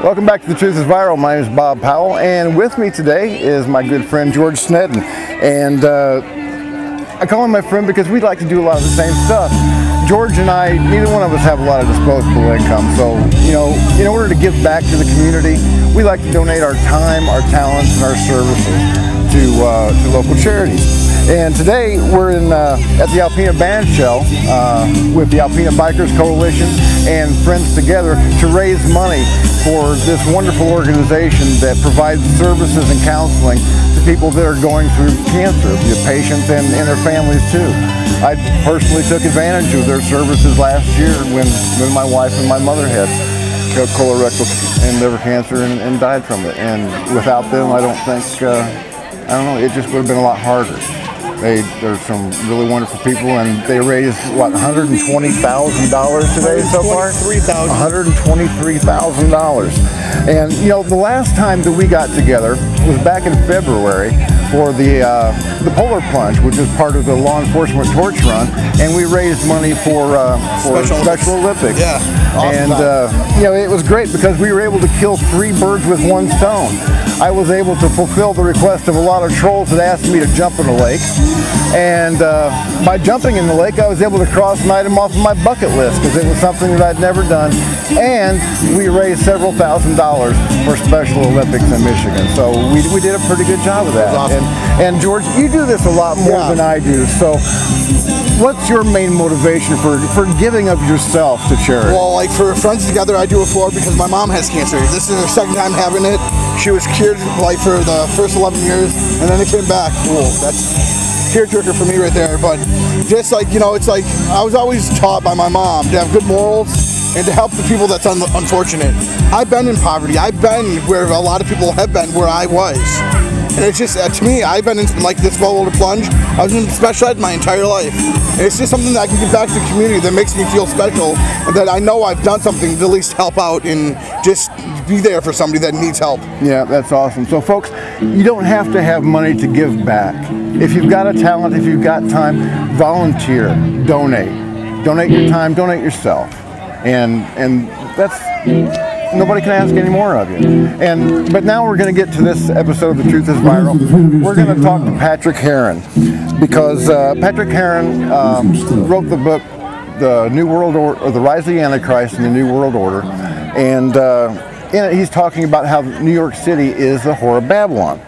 Welcome back to The Truth is Viral. My name is Bob Powell, and with me today is my good friend George Snedden. And I call him my friend because we like to do a lot of the same stuff. George and I, neither one of us have a lot of disposable income, so in order to give back to the community, we like to donate our time, our talents, and our services to local charities. And today we're at the Alpena Band Shell with the Alpena Bikers Coalition and Friends Together to raise money for this wonderful organization that provides services and counseling to people that are going through cancer, the patients and their families too. I personally took advantage of their services last year when my wife and my mother had colorectal and liver cancer and died from it. And without them, I don't think, it just would have been a lot harder. They're some really wonderful people, and they raised, what, $120,000 today so far? $123,000. And, the last time that we got together was back in February for the Polar Plunge, which is part of the law enforcement torch run, and we raised money for Special Olympics. Yeah, awesome. And, it was great because we were able to kill 3 birds with 1 stone. I was able to fulfill the request of a lot of trolls that asked me to jump in the lake. And by jumping in the lake, I was able to cross an item off of my bucket list because it was something that I'd never done. And we raised several $1,000s for Special Olympics in Michigan. So we did a pretty good job of that. Awesome. And George, you do this a lot more than I do. So what's your main motivation for giving of yourself to charity? Well, like for Friends Together, I do it for because my mom has cancer. This is her 2nd time having it. She was cured like for the first 11 years, and then it came back. Cool. That's tearjerker for me right there. But just like, it's like I was always taught by my mom to have good morals and to help the people that's unfortunate. I've been in poverty. I've been where a lot of people have been where I was. And it's just, to me, I've been in like this Polar Plunge. I was in special ed my entire life. And it's just something that I can give back to the community that makes me feel special, and that I know I've done something to at least help out and just be there for somebody that needs help. Yeah, that's awesome. So folks, you don't have to have money to give back. If you've got a talent, if you've got time, volunteer, donate. Donate your time, donate yourself. And that's, nobody can ask any more of you. But now we're going to get to this episode of The Truth is Viral. We're going to talk to Patrick Heron, because Patrick Heron wrote the book, The New World Order, or The Rise of the Antichrist and the New World Order. And in it, he's talking about how New York City is the whore of Babylon.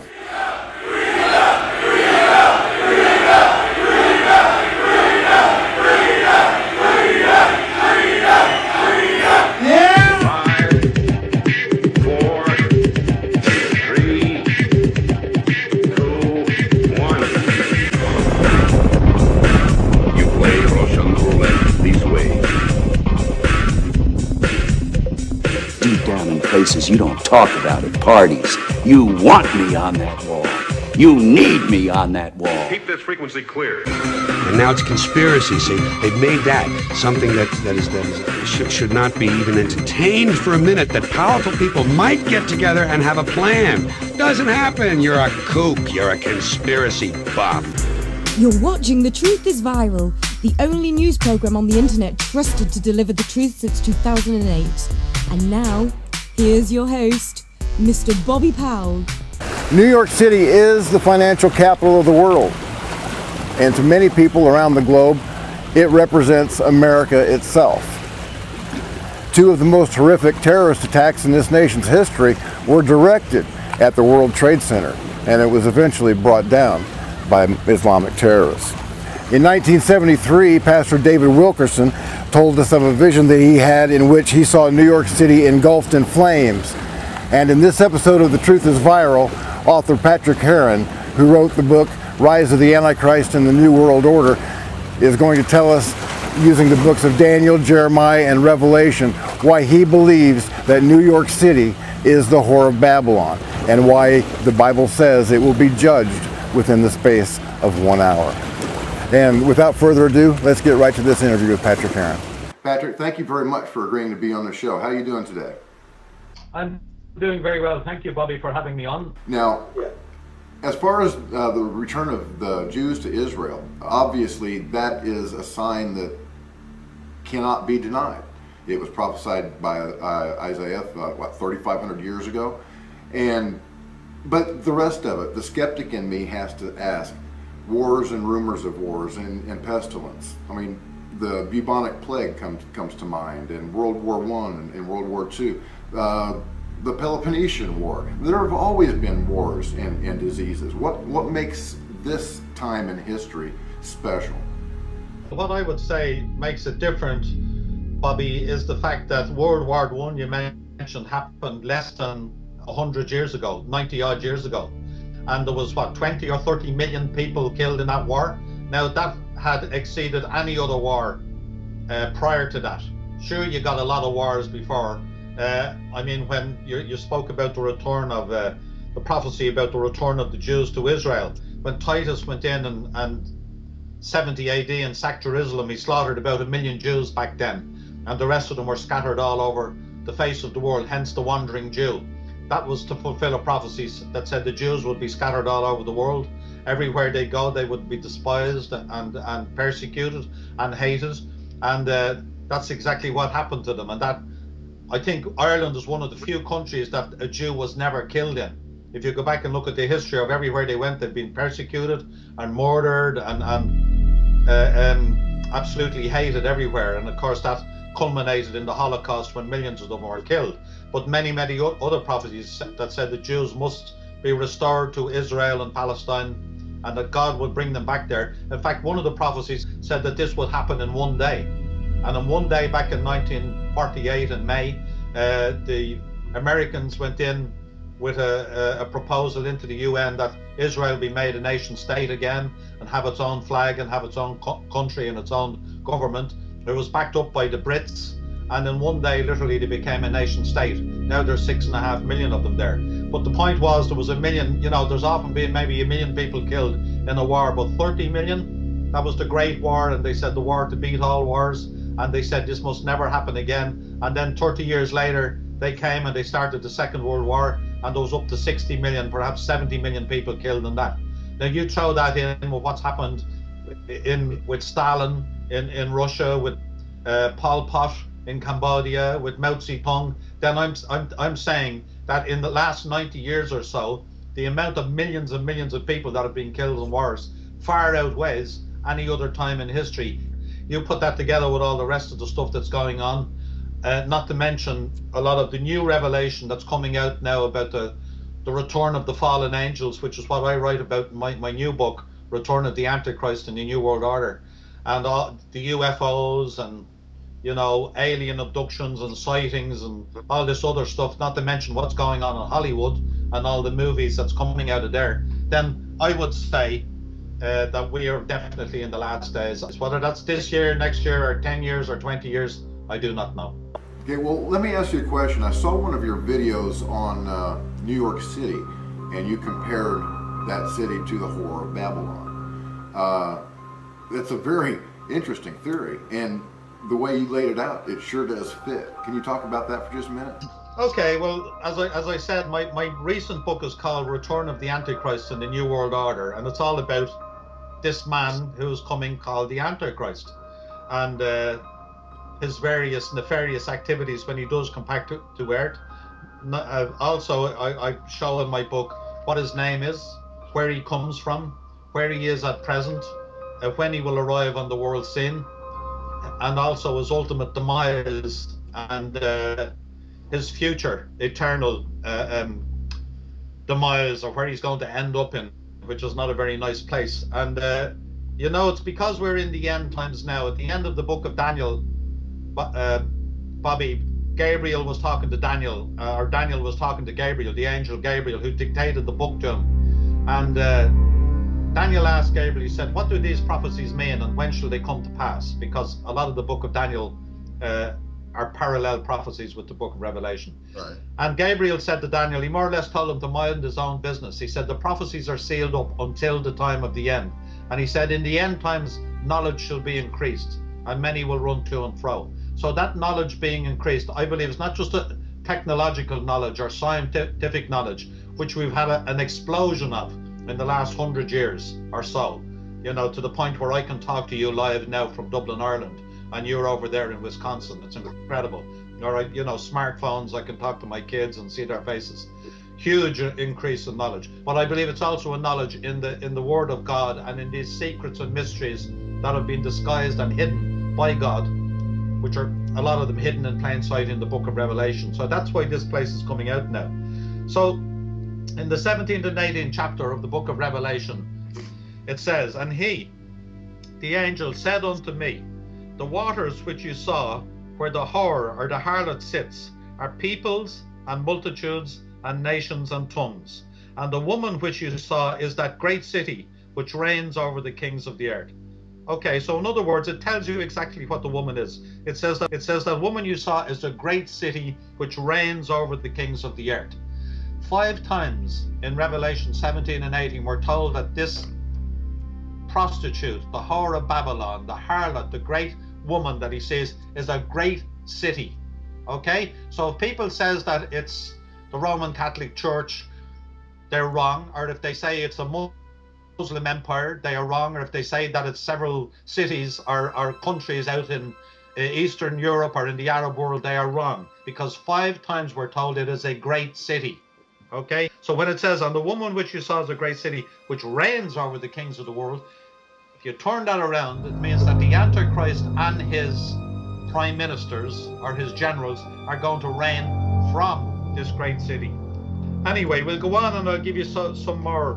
Places you don't talk about at parties. You want me on that wall. You need me on that wall. Keep this frequency clear. And now it's conspiracy. See, they've made that something that should not be even entertained for a minute. That powerful people might get together and have a plan. Doesn't happen. You're a kook. You're a conspiracy buff. You're watching The Truth is Viral, the only news program on the internet trusted to deliver the truth since 2008. And now, here's your host, Mr. Bobby Powell. New York City is the financial capital of the world. And to many people around the globe, it represents America itself. 2 of the most horrific terrorist attacks in this nation's history were directed at the World Trade Center, and it was eventually brought down by Islamic terrorists. In 1973, Pastor David Wilkerson told us of a vision that he had in which he saw New York City engulfed in flames. And in this episode of The Truth is Viral, author Patrick Heron, who wrote the book Rise of the Antichrist and the New World Order, is going to tell us, using the books of Daniel, Jeremiah, and Revelation, why he believes that New York City is the whore of Babylon, and why the Bible says it will be judged within the space of 1 hour. And without further ado, let's get right to this interview with Patrick Heron. Patrick, thank you very much for agreeing to be on the show. How are you doing today? I'm doing very well. Thank you, Bobby, for having me on. Now, as far as the return of the Jews to Israel, obviously that is a sign that cannot be denied. It was prophesied by Isaiah, 3,500 years ago. But the rest of it, the skeptic in me has to ask, wars and rumors of wars and pestilence. I mean, the bubonic plague comes to mind, and World War I and World War II. The Peloponnesian War. There have always been wars and diseases. What makes this time in history special? What I would say makes it different, Bobby, is the fact that World War I, you mentioned, happened less than 100 years ago, 90 odd years ago. And there was, what, 20 or 30 million people killed in that war. Now, that had exceeded any other war prior to that. Sure, you got a lot of wars before. I mean, when you spoke about the return of the prophecy about the return of the Jews to Israel, when Titus went in and 70 AD and sacked Jerusalem, he slaughtered about 1 million Jews back then, and the rest of them were scattered all over the face of the world, hence the wandering Jew. That was to fulfill a prophecy that said the Jews would be scattered all over the world. Everywhere they go, they would be despised and persecuted and hated, and that's exactly what happened to them. And that, I think Ireland is one of the few countries that a Jew was never killed in. If you go back and look at the history of everywhere they went, they've been persecuted and murdered and absolutely hated everywhere. And of course that culminated in the Holocaust when millions of them were killed. But many other prophecies that said the Jews must be restored to Israel and Palestine, and that God would bring them back there. In fact, one of the prophecies said that this would happen in one day. And in one day back in 1948 in May, the Americans went in with a proposal into the UN that Israel be made a nation state again and have its own flag and have its own country and its own government. It was backed up by the Brits, and in one day literally they became a nation state. Now there's 6.5 million of them there. But the point was, there was 1 million, you know, there's often been maybe 1 million people killed in a war, but 30 million, that was the Great War, and they said the war to beat all wars, and they said this must never happen again. And then 30 years later they came and they started the Second World War, and there was up to 60 million, perhaps 70 million people killed in that. Now you throw that in with what's happened with Stalin in Russia, with Pol Pot in Cambodia, with Mao Zedong, then I'm saying that in the last 90 years or so, the amount of millions and millions of people that have been killed in wars far outweighs any other time in history. You put that together with all the rest of the stuff that's going on, not to mention a lot of the new revelation that's coming out now about the return of the fallen angels, which is what I write about in my new book, Return of the Antichrist and the New World Order, and all the UFOs and, you know, alien abductions and sightings and all this other stuff, not to mention what's going on in Hollywood and all the movies that's coming out of there. Then I would say that we are definitely in the last days. Whether that's this year, next year, or 10 years or 20 years, I do not know. Okay, well, let me ask you a question. I saw one of your videos on New York City, and you compared that city to the Whore of Babylon. It's a very interesting theory, and the way you laid it out, it sure does fit. Can you talk about that for just a minute? Okay, well, as I said, my recent book is called Return of the Antichrist and the New World Order, and it's all about this man who's coming called the Antichrist, and his various nefarious activities when he does come back to Earth. Also, I show in my book what his name is, where he comes from, where he is at present, when he will arrive on the world scene, and also his ultimate demise and his future eternal demise, or where he's going to end up in, which is not a very nice place. And you know, it's because we're in the end times now. At the end of the book of Daniel, Bobby, Gabriel was talking to Daniel, or Daniel was talking to Gabriel, the angel Gabriel, who dictated the book to him. And Daniel asked Gabriel, he said, what do these prophecies mean and when shall they come to pass? Because a lot of the book of Daniel are parallel prophecies with the book of Revelation. Right. And Gabriel said to Daniel, he more or less told him to mind his own business. He said, the prophecies are sealed up until the time of the end. And he said, in the end times, knowledge shall be increased, and many will run to and fro. So that knowledge being increased, I believe, is not just a technological knowledge or scientific knowledge, which we've had an explosion of in the last 100 years or so, you know, to the point where I can talk to you live now from Dublin, Ireland. and you're over there in Wisconsin. It's incredible. All right, you know, smartphones, I can talk to my kids and see their faces. Huge increase in knowledge. But I believe it's also a knowledge in the Word of God and in these secrets and mysteries that have been disguised and hidden by God, which are a lot of them hidden in plain sight in the book of Revelation. So that's why this place is coming out now. So in the 17th and 18th chapter of the book of Revelation, it says, "And he, the angel, said unto me, the waters which you saw, where the whore or the harlot sits, are peoples and multitudes and nations and tongues. And the woman which you saw is that great city which reigns over the kings of the earth." Okay, so in other words, it tells you exactly what the woman is. It says that woman you saw is the great city which reigns over the kings of the earth. 5 times in Revelation 17 and 18 we're told that this prostitute, the whore of Babylon, the harlot, the great woman that he says is a great city. Okay, so if people says that it's the Roman Catholic Church, they're wrong. Or if they say it's a Muslim empire, they are wrong. Or if they say that it's several cities or countries out in Eastern Europe or in the Arab world, they are wrong, because 5 times we're told it is a great city. Okay, so when it says, "On the woman which you saw is a great city which reigns over the kings of the world," if you turn that around, it means that the Antichrist and his prime ministers or his generals are going to reign from this great city. Anyway, we'll go on and I'll give you some more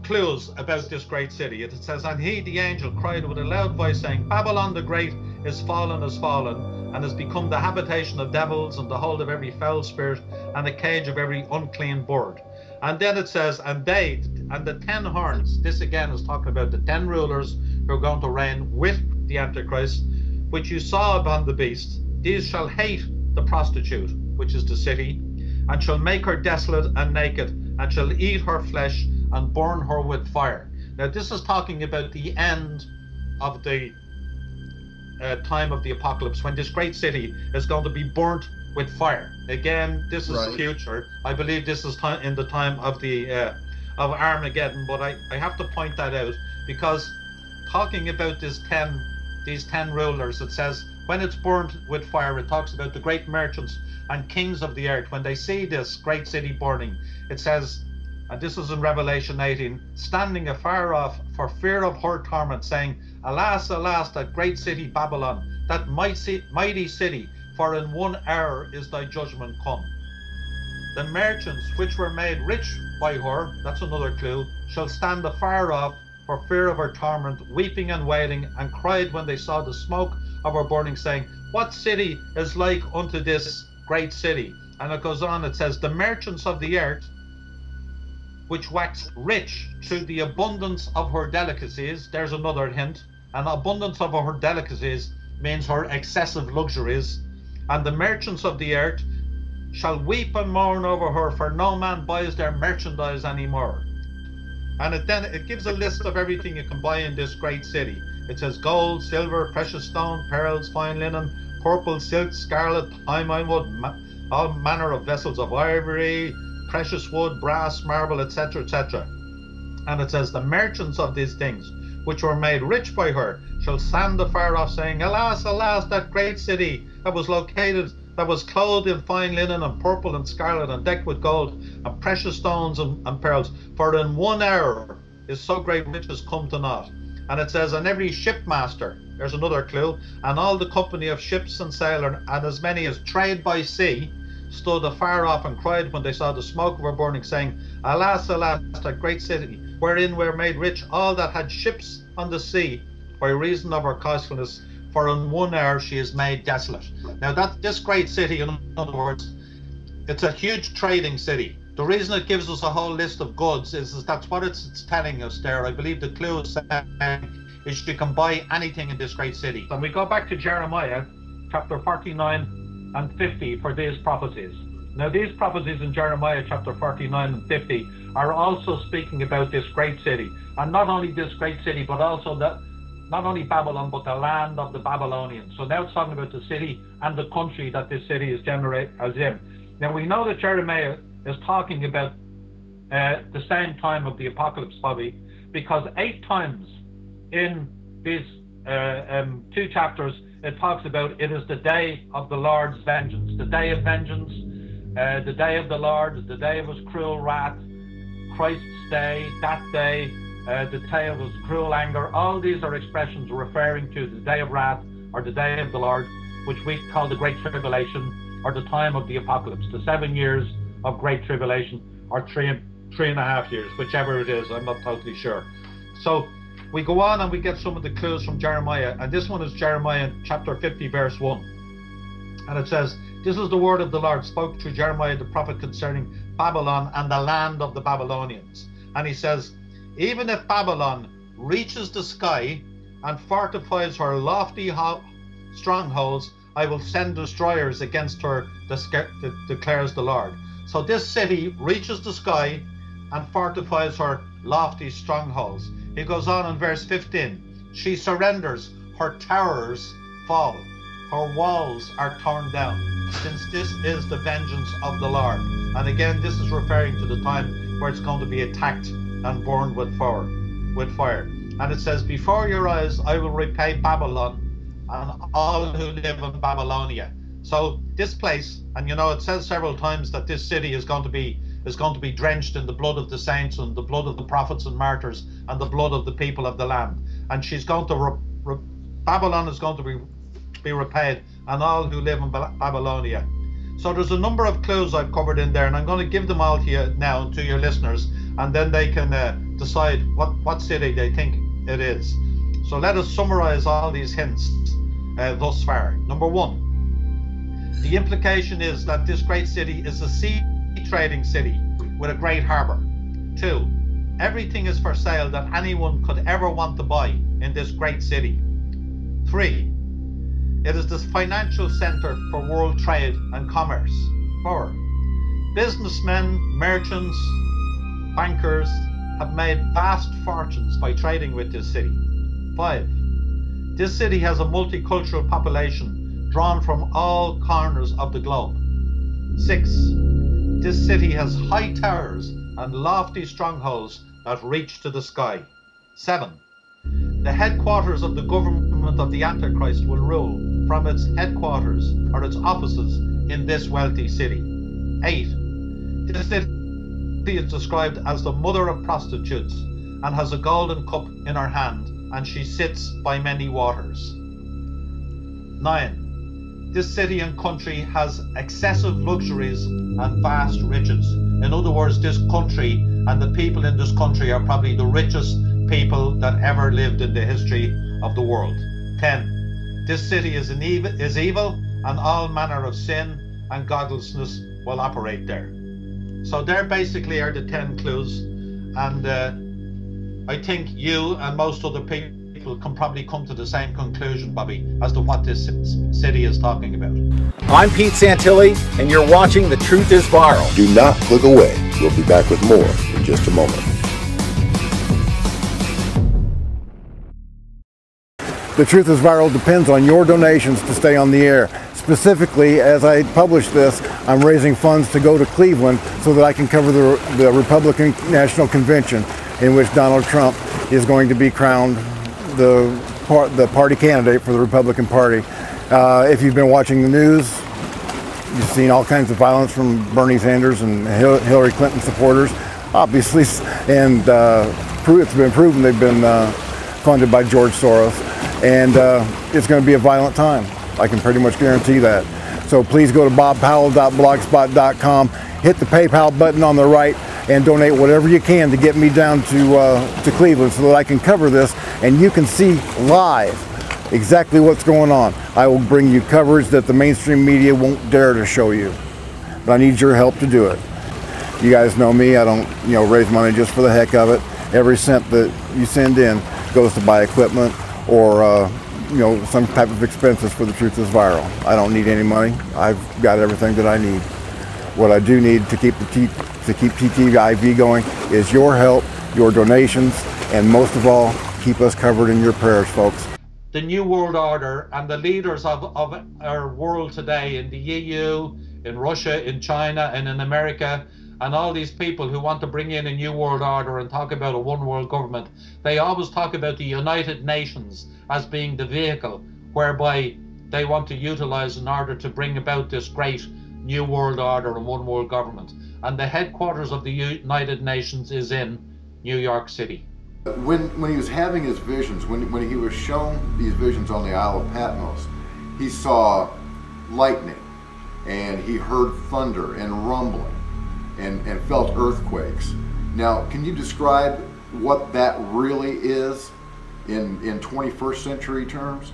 clues about this great city. It says, "And he, the angel, cried with a loud voice, saying, Babylon the great is fallen, and has become the habitation of devils, and the hold of every foul spirit, and the cage of every unclean bird." And then it says, "And the 10 horns," this again is talking about the 10 rulers who are going to reign with the Antichrist, "which you saw upon the beast, these shall hate the prostitute, which is the city, and shall make her desolate and naked, and shall eat her flesh and burn her with fire." Now this is talking about the end of the time of the apocalypse, when this great city is going to be burnt with fire. Again, this is the future. I believe this is in the time of the of Armageddon, but I have to point that out, because talking about these 10 rulers, it says when it's burnt with fire, it talks about the great merchants and kings of the earth. When they see this great city burning, it says, and this is in Revelation 18, "standing afar off for fear of her torment, saying, Alas, alas, that great city Babylon, that mighty city, for in 1 hour is thy judgment come. The merchants which were made rich by her," that's another clue, "shall stand afar off for fear of her torment, weeping and wailing, and cried when they saw the smoke of her burning, saying, What city is like unto this great city?" And it goes on, it says, "The merchants of the earth, which waxed rich through the abundance of her delicacies," there's another hint, "and abundance of her delicacies means her excessive luxuries, and the merchants of the earth shall weep and mourn over her, for no man buys their merchandise anymore." And it gives a list of everything you can buy in this great city. It says gold, silver, precious stone, pearls, fine linen, purple, silk, scarlet, thyme wood, all manner of vessels of ivory, precious wood, brass, marble, etc., etc. And it says, "The merchants of these things, which were made rich by her, shall stand afar off, saying, Alas, alas, that great city that was clothed in fine linen and purple and scarlet, and decked with gold and precious stones and pearls, for in 1 hour is so great riches come to naught." And it says, "And every shipmaster," there's another clue, "and all the company of ships and sailors, and as many as trade by sea, stood afar off and cried when they saw the smoke of her burning, saying, Alas, alas, that great city, wherein were made rich all that had ships on the sea, by reason of her costliness, for in 1 hour she is made desolate." Now this great city, in other words, it's a huge trading city. The reason it gives us a whole list of goods is that's what it's telling us there. I believe the clue is saying is you can buy anything in this great city. And we go back to Jeremiah chapter 49 and 50 for these prophecies. Now these prophecies in Jeremiah chapter 49 and 50 are also speaking about this great city, and not only this great city, but also not only Babylon, but the land of the Babylonians. So now it's talking about the city and the country that this city is in. Now we know that Jeremiah is talking about the same time of the apocalypse, Bobby, because 8 times in these 2 chapters, it talks about it is the day of the Lord's vengeance, the day of vengeance, the day of the Lord, the day of his cruel wrath, Christ's day, that day, the day of his cruel anger. All these are expressions referring to the day of wrath or the day of the Lord, which we call the Great Tribulation or the time of the apocalypse, the 7 years of Great Tribulation, or 3.5 years, whichever it is, I'm not totally sure. So we go on and we get some of the clues from Jeremiah, and this one is Jeremiah chapter 50 verse 1, and it says, "This is the word of the Lord spoke through Jeremiah the prophet concerning Babylon and the land of the Babylonians." And he says, "Even if Babylon reaches the sky and fortifies her lofty strongholds, I will send destroyers against her, declares the Lord." So this city reaches the sky and fortifies her lofty strongholds. He goes on in verse 15, "She surrenders, her towers fall, her walls are torn down, since this is the vengeance of the Lord." And again, this is referring to the time where it's going to be attacked and burned with fire. And it says, "Before your eyes I will repay Babylon and all who live in Babylonia." So this place, and you know, it says several times that this city is going to be drenched in the blood of the saints and the blood of the prophets and martyrs and the blood of the people of the land. And she's going to Babylon is going to be repaid, and all who live in Babylonia. So there's a number of clues I've covered in there, and I'm going to give them all to you now, to your listeners, and then they can decide what city they think it is. So let us summarize all these hints thus far. Number 1, the implication is that this great city is a sea trading city with a great harbour. 2, everything is for sale that anyone could ever want to buy in this great city. 3, it is the financial centre for world trade and commerce. 4, businessmen, merchants, bankers have made vast fortunes by trading with this city. 5, this city has a multicultural population drawn from all corners of the globe. 6, this city has high towers and lofty strongholds that reach to the sky. 7, the headquarters of the government of the Antichrist will rule from its headquarters or its offices in this wealthy city. 8, this city is described as the mother of prostitutes and has a golden cup in her hand, and she sits by many waters. 9, this city and country has excessive luxuries and vast riches. In other words, this country and the people in this country are probably the richest people that ever lived in the history of the world. 10, this city is evil, and all manner of sin and godlessness will operate there. So there basically are the 10 clues, and I think you and most other people can probably come to the same conclusion, Bobby, as to what this city is talking about. I'm Pete Santilli, and you're watching The Truth is Viral. Do not click away. We'll be back with more in just a moment. The Truth is Viral depends on your donations to stay on the air. Specifically, as I publish this, I'm raising funds to go to Cleveland so that I can cover the Republican National Convention, in which Donald Trump is going to be crowned the party candidate for the Republican Party. If you've been watching the news, you've seen all kinds of violence from Bernie Sanders and Hillary Clinton supporters, obviously, and it's been proven they've been funded by George Soros, and it's going to be a violent time. I can pretty much guarantee that. So please go to bobpowell.blogspot.com, hit the PayPal button on the right, and donate whatever you can to get me down to Cleveland so that I can cover this and you can see live exactly what's going on. I will bring you coverage that the mainstream media won't dare to show you. But I need your help to do it. You guys know me, I don't raise money just for the heck of it. Every cent that you send in goes to buy equipment or some type of expenses for The Truth is Viral. I don't need any money. I've got everything that I need. What I do need to keep TTIV going is your help, your donations, and most of all, keep us covered in your prayers, folks. The New World Order and the leaders of our world today in the EU, in Russia, in China, and in America, And all these people who want to bring in a new world order and talk about a one world government, they always talk about the United Nations as being the vehicle whereby they want to utilize in order to bring about this great new world order and one world government. And the headquarters of the United Nations is in New York City. When he was having his visions, when he was shown these visions on the Isle of Patmos, he saw lightning, and he heard thunder and rumbling, and felt earthquakes. Now, can you describe what that really is in 21st century terms?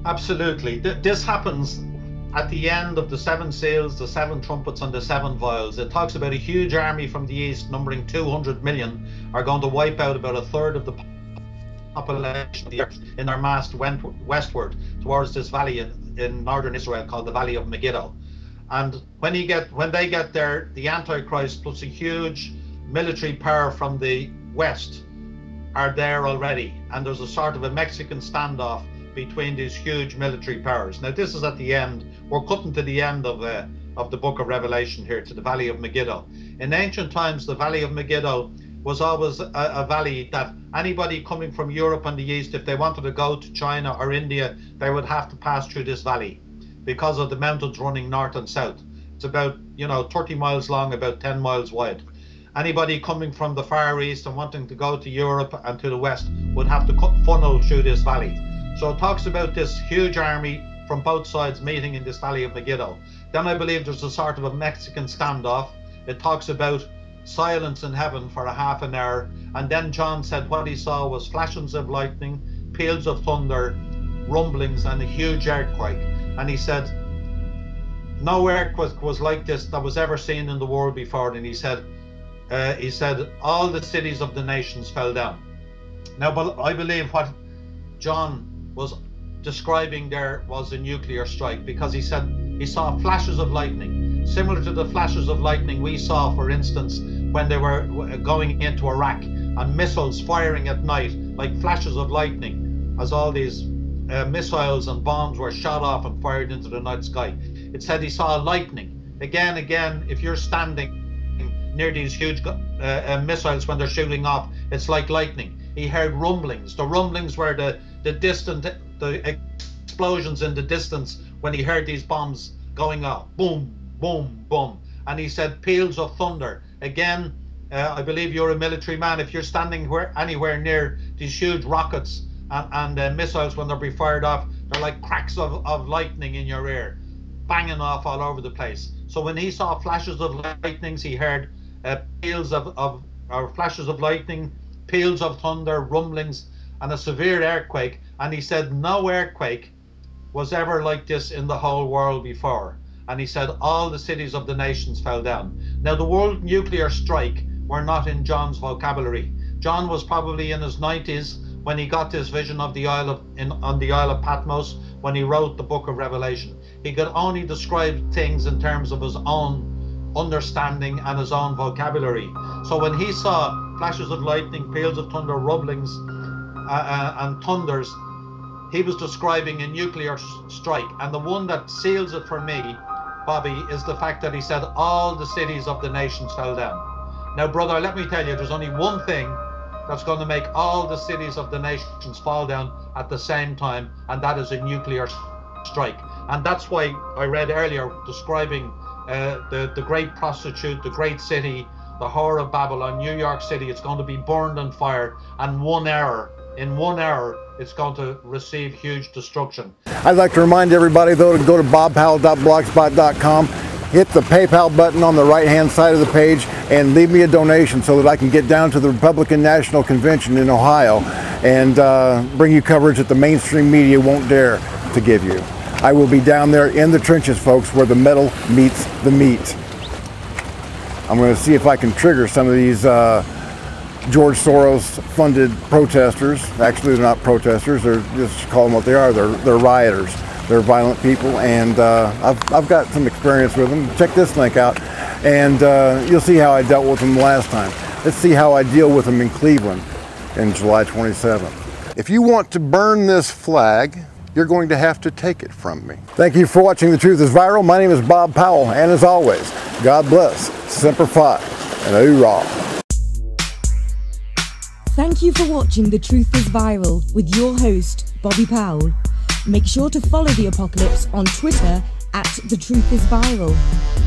Absolutely. This happens at the end of the 7 seals, the 7 trumpets, and the 7 vials. It talks about a huge army from the east, numbering 200 million, are going to wipe out about a third of the population of the earth in their mass westward towards this valley in northern Israel called the Valley of Megiddo. And when they get there, the Antichrist plus a huge military power from the west are there already, and there's a sort of a Mexican standoff between these huge military powers. Now this is at the end. We're cutting to the end of the book of Revelation here, to the Valley of Megiddo. In ancient times, the Valley of Megiddo was always a valley that anybody coming from Europe and the east, if they wanted to go to China or India, they would have to pass through this valley because of the mountains running north and south. It's about 30 miles long, about 10 miles wide. Anybody coming from the Far East and wanting to go to Europe and to the west would have to funnel through this valley. So it talks about this huge army from both sides meeting in this Valley of Megiddo. Then I believe there's a sort of a Mexican standoff. It talks about silence in heaven for a half an hour, and then John said what he saw was flashes of lightning, peals of thunder, rumblings, and a huge earthquake. And he said no earthquake was like this that was ever seen in the world before. And he said all the cities of the nations fell down. Now, but I believe what John was describing there was a nuclear strike, because he said he saw flashes of lightning, similar to the flashes of lightning we saw, for instance, when they were going into Iraq, and missiles firing at night like flashes of lightning as all these missiles and bombs were shot off and fired into the night sky. It said he saw lightning. Again, if you're standing near these huge missiles when they're shooting off, it's like lightning. He heard rumblings. The rumblings were the explosions in the distance when he heard these bombs going off. Boom, boom, boom. And he said peals of thunder. Again, I believe you're a military man. If you're standing anywhere near these huge rockets and missiles, when they're being fired off, they're like cracks of lightning in your ear, banging off all over the place. So when he saw flashes of lightnings, he heard peals of flashes of lightning, peals of thunder, rumblings, and a severe earthquake. And he said no earthquake was ever like this in the whole world before. And he said all the cities of the nations fell down. Now, the world nuclear strike were not in John's vocabulary. John was probably in his 90s when he got this vision of the on the Isle of Patmos, when he wrote the book of Revelation. He could only describe things in terms of his own understanding and his own vocabulary. So when he saw flashes of lightning, peals of thunder, rumblings, and thunders, he was describing a nuclear strike. And the one that seals it for me, Bobby, is the fact that he said all the cities of the nations fell down. Now, brother, let me tell you, there's only one thing that's going to make all the cities of the nations fall down at the same time, and that is a nuclear strike. And that's why I read earlier describing the great prostitute, the great city, the whore of Babylon, New York City. It's going to be burned on fire, and in 1 hour, it's going to receive huge destruction. I'd like to remind everybody, though, to go to bobpowell.blogspot.com, hit the PayPal button on the right-hand side of the page, and leave me a donation so that I can get down to the Republican National Convention in Ohio and bring you coverage that the mainstream media won't dare to give you. I will be down there in the trenches, folks, where the metal meets the meat. I'm going to see if I can trigger some of these George Soros funded protesters. Actually, they're not protesters, they're just call them what they are. They're rioters. They're violent people, and I've got some experience with them. Check this link out, and you'll see how I dealt with them last time. Let's see how I deal with them in Cleveland in July 27th. If you want to burn this flag, you're going to have to take it from me. Thank you for watching The Truth is Viral. My name is Bob Powell, and as always, God bless, Semper Fi, and hoorah. Thank you for watching The Truth is Viral with your host, Bobby Powell. Make sure to follow The Apocalypse on Twitter at The Truth is Viral.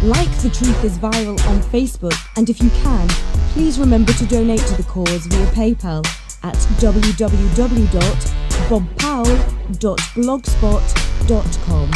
Like The Truth is Viral on Facebook, and if you can, please remember to donate to the cause via PayPal at www.bobpowell.blogspot.com.